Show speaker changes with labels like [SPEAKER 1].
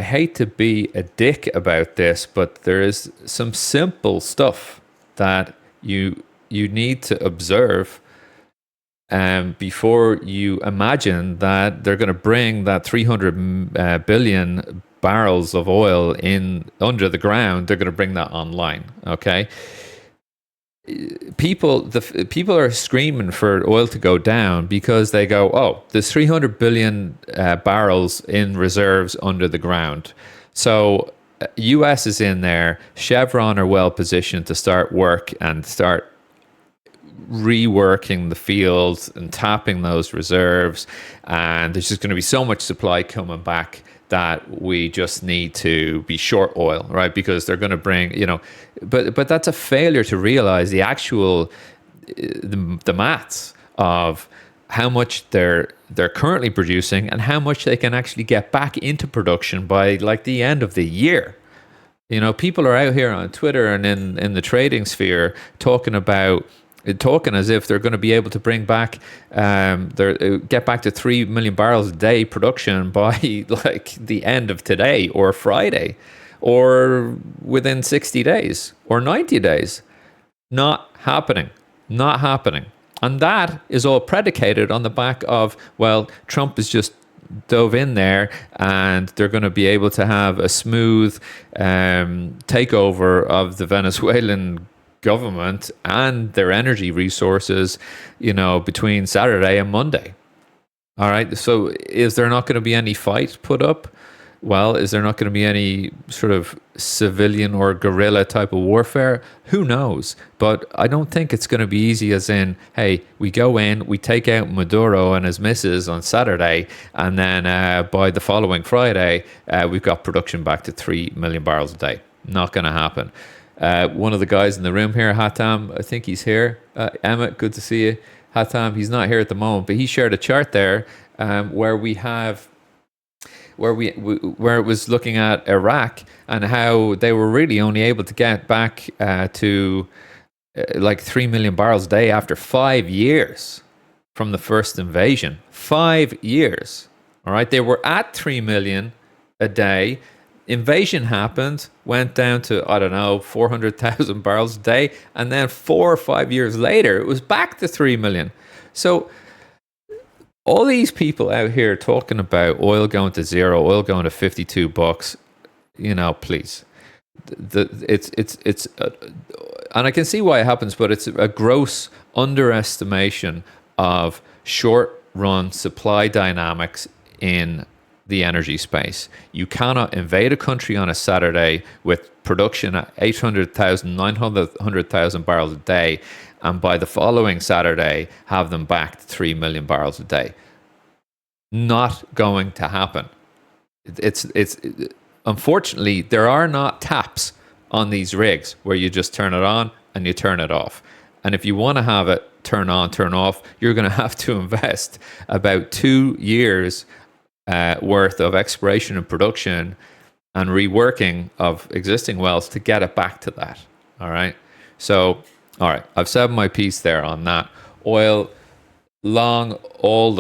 [SPEAKER 1] I hate to be a dick about this, but there is some simple stuff that you need to observe before you imagine that they're going to bring that 300 billion barrels of oil in under the ground. They're going to bring that online. Okay, people are screaming for oil to go down because they go, oh, there's 300 billion barrels in reserves under the ground. So US is in there. Chevron are well positioned to start work and start reworking the fields and tapping those reserves. And there's just going to be so much supply coming back that we just need to be short oil, right? Because they're going to bring, but that's a failure to realize the actual the maths of how much they're currently producing and how much they can actually get back into production by like the end of the year. People are out here on Twitter and in the trading sphere talking as if they're going to be able to bring back get back to 3 million barrels a day production by like the end of today or Friday or within 60 days or 90 days. Not happening. And that is all predicated on the back of, well, Trump is just dove in there and they're going to be able to have a smooth takeover of the Venezuelan government and their energy resources, between Saturday and Monday. All right. So is there not going to be any fight put up? Well, is there not going to be any sort of civilian or guerrilla type of warfare? Who knows? But I don't think it's going to be easy as in, hey, we go in, we take out Maduro and his missus on Saturday, and then by the following Friday, we've got production back to 3 million barrels a day. Not going to happen. One of the guys in the room here, Hatam, I think he's here. Emmett, good to see you. Hatam, he's not here at the moment, but he shared a chart there where we have where it was looking at Iraq and how they were really only able to get back to like 3 million barrels a day after 5 years from the first invasion. 5 years. All right. They were at 3 million a day. Invasion happened, went down to, 400,000 barrels a day. And then 4 or 5 years later, it was back to 3 million. So all these people out here talking about oil going to zero, oil going to $52, please. It's and I can see why it happens, but it's a gross underestimation of short-run supply dynamics in the energy space. You cannot invade a country on a Saturday with production at 800,000, 900,000 barrels a day, and by the following Saturday have them back to 3 million barrels a day. Not going to happen. It's unfortunately, there are not taps on these rigs where you just turn it on and you turn it off. And if you want to have it turn on, turn off, you're going to have to invest about 2 years worth of exploration and production and reworking of existing wells to get it back to that. All right. So, all right, I've said my piece there on that. Oil long all the